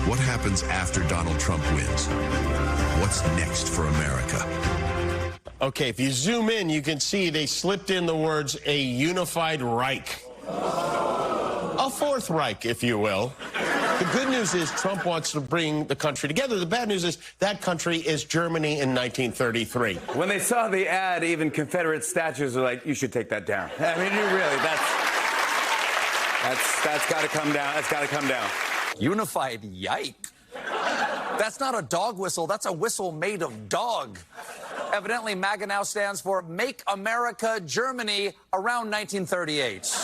What happens after Donald Trump wins? What's next for America? Okay, if you zoom in, you can see they slipped in the words, a unified Reich. A fourth Reich, if you will. The good news is Trump wants to bring the country together. The bad news is that country is Germany in 1933. When they saw the ad, even Confederate statues were like, you should take that down. I mean, you really, that's got to come down. That's got to come down. Unified yike. That's not a dog whistle. That's a whistle made of dog. Evidently, MAGA now stands for Make America Germany around 1938.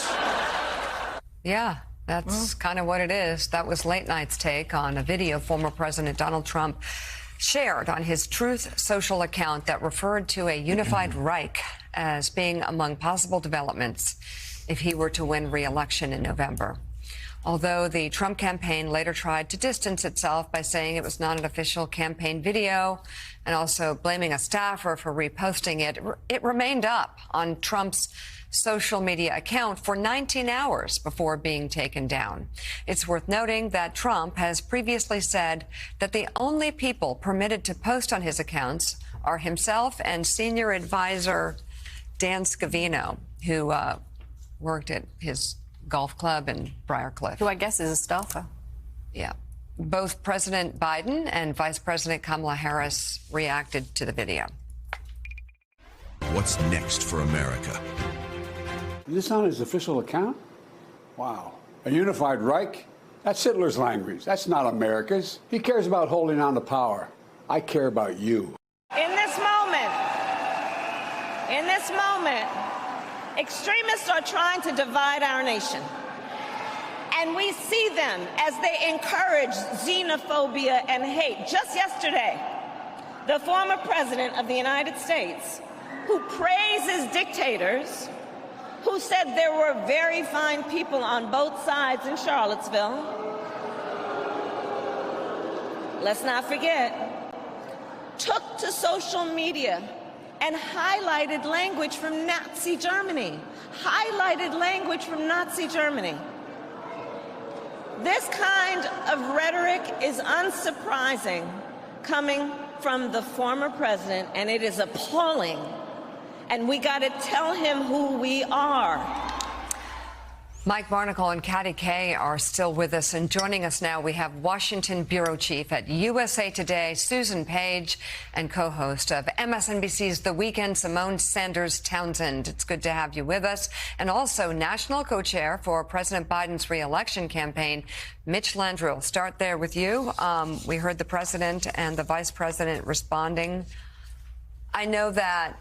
Yeah, that's kind of what it is. That was Late Night's take on a video former President Donald Trump shared on his Truth Social account that referred to a unified Reich as being among possible developments if he were to win re-election in November. Although the Trump campaign later tried to distance itself by saying it was not an official campaign video and also blaming a staffer for reposting it, it remained up on Trump's social media account for 19 hours before being taken down. It's worth noting that Trump has previously said that the only people permitted to post on his accounts are himself and senior advisor Dan Scavino, who worked at his golf club in Briarcliff. Who I guess is a staffer. Yeah. Both President Biden and Vice President Kamala Harris reacted to the video. What's next for America? Is this on his official account? Wow. A unified Reich? That's Hitler's language. That's not America's. He cares about holding on to power. I care about you. In this moment, extremists are trying to divide our nation. And we see them as they encourage xenophobia and hate. Just yesterday, the former president of the United States, who praises dictators, who said there were very fine people on both sides in Charlottesville, let's not forget, took to social media and highlighted language from Nazi Germany. Highlighted language from Nazi Germany. This kind of rhetoric is unsurprising coming from the former president, and it is appalling. And we got to tell him who we are. Mike Barnicle and Katty Kay are still with us, and joining us now we have Washington bureau chief at USA Today, Susan Page, and co-host of MSNBC's The Weekend, Simone Sanders Townsend. It's good to have you with us. And also national co-chair for President Biden's re-election campaign, Mitch Landrieu. We'll start there with you. We heard the president and the vice president responding. I know that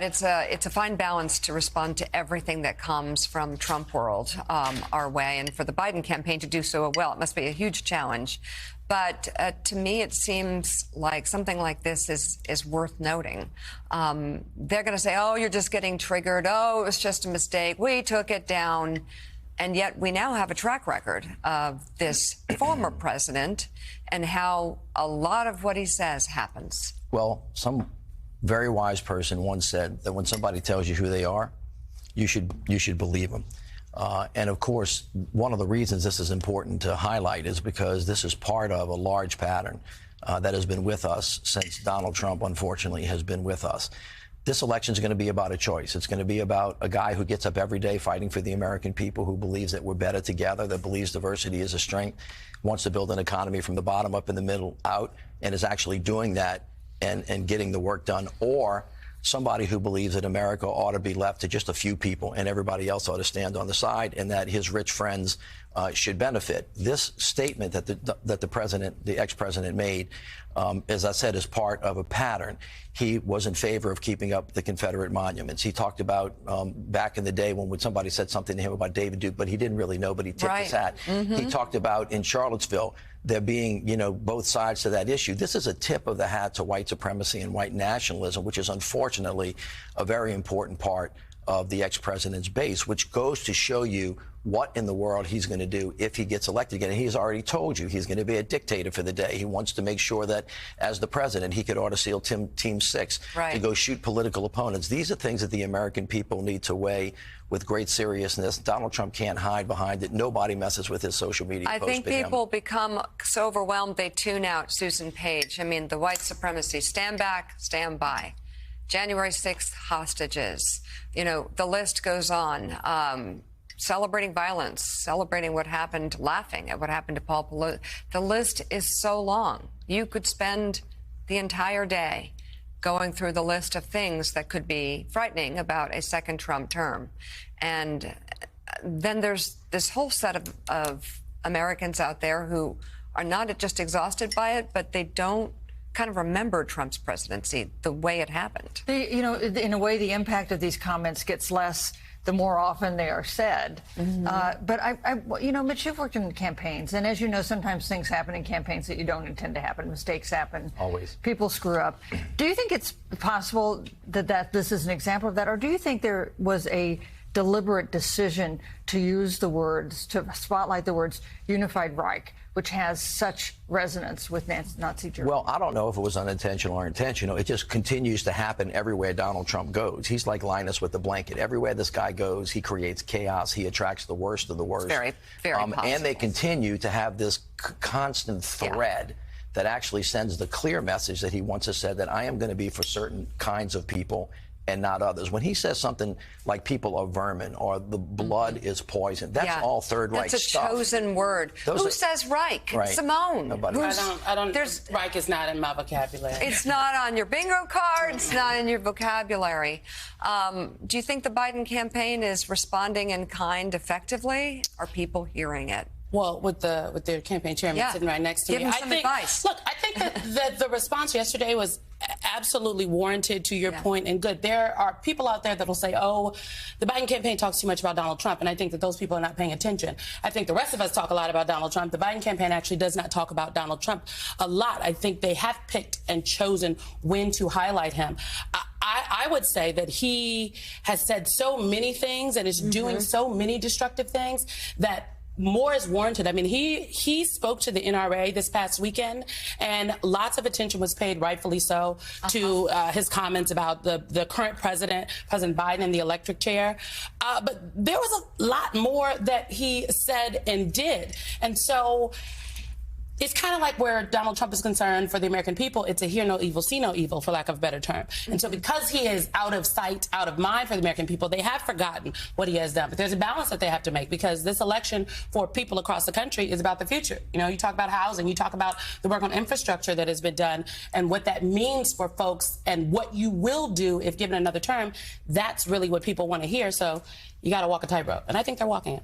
it's a fine balance to respond to everything that comes from Trump world our way, and for the Biden campaign to do so well, it must be a huge challenge. But to me, it seems like something like this is worth noting. They're going to say, oh, you're just getting triggered. Oh, it was just a mistake. We took it down. And yet we now have a track record of this former president and how a lot of what he says happens. Well, some very wise person once said that when somebody tells you who they are, you should believe them. And of course, one of the reasons this is important to highlight is because this is part of a large pattern that has been with us since Donald Trump, unfortunately, has been with us. This election is going to be about a choice. It's going to be about a guy who gets up every day fighting for the American people, who believes that we're better together, that believes diversity is a strength, wants to build an economy from the bottom up and the middle out, and is actually doing that and getting the work done, or somebody who believes that America ought to be left to just a few people and everybody else ought to stand on the side, and that his rich friends should benefit. This statement that the ex-president made, as I said, is part of a pattern. He was in favor of keeping up the Confederate monuments. He talked about back in the day when somebody said something to him about David Duke, but he didn't really know, but he tipped his hat. He talked about in Charlottesville there being, both sides to that issue. This is a tip of the hat to white supremacy and white nationalism, which is unfortunately a very important part of the ex-president's base, which goes to show you what in the world he's going to do if he gets elected again. And he's already told you he's going to be a dictator for the day. He wants to make sure that as the president, he could order SEAL Team 6 to go shoot political opponents. These are things that the American people need to weigh with great seriousness. Donald Trump can't hide behind it. Nobody messes with his social media posts. I think people become so overwhelmed they tune out Susan Page. I mean, the white supremacy, stand back, stand by. January 6th hostages. You know, the list goes on. Celebrating violence, celebrating what happened, laughing at what happened to Paul Pelosi. The list is so long. You could spend the entire day going through the list of things that could be frightening about a second Trump term. And then there's this whole set of Americans out there who are not just exhausted by it, but they don't kind of remember Trump's presidency the way it happened. You know, in a way, the impact of these comments gets less the more often they are said. But you know, Mitch, you've worked in campaigns, and as you know, sometimes things happen in campaigns that you don't intend to happen. Mistakes happen. Always. People screw up. Do you think it's possible that this is an example of that, or do you think there was a deliberate decision to use the words, to spotlight the words unified Reich, which has such resonance with Nazi Germany? Well, I don't know if it was unintentional or intentional. It just continues to happen everywhere Donald Trump goes. He's like Linus with the blanket. Everywhere this guy goes, he creates chaos. He attracts the worst of the worst. Very, very possible. And they continue to have this constant thread that actually sends the clear message that he once has said, that I am going to be for certain kinds of people and not others. When he says something like people are vermin or the blood is poison, that's all Third Reich stuff. That's a chosen word. Who says Reich? Right. Simone. Nobody. I don't. Reich is not in my vocabulary. It's not on your bingo card. It's not in your vocabulary. Do you think the Biden campaign is responding in kind effectively? Are people hearing it? Well, with their campaign chairman sitting right next to me, Give him some advice. Look, I think that the response yesterday was absolutely warranted, to your point, and good. There are people out there that will say, oh, the Biden campaign talks too much about Donald Trump, and I think that those people are not paying attention. I think the rest of us talk a lot about Donald Trump. The Biden campaign actually does not talk about Donald Trump a lot. I think they have picked and chosen when to highlight him. I would say that he has said so many things and is doing so many destructive things that more is warranted. I mean, he spoke to the NRA this past weekend, and lots of attention was paid, rightfully so, to his comments about the current President Biden, and the electric chair. But there was a lot more that he said and did. And so it's kind of like where Donald Trump is concerned for the American people. It's a hear no evil, see no evil, for lack of a better term. And so because he is out of sight, out of mind for the American people, they have forgotten what he has done. But there's a balance that they have to make, because this election for people across the country is about the future. You know, you talk about housing, you talk about the work on infrastructure that has been done and what that means for folks and what you will do if given another term. That's really what people want to hear. So you got to walk a tightrope. And I think they're walking it.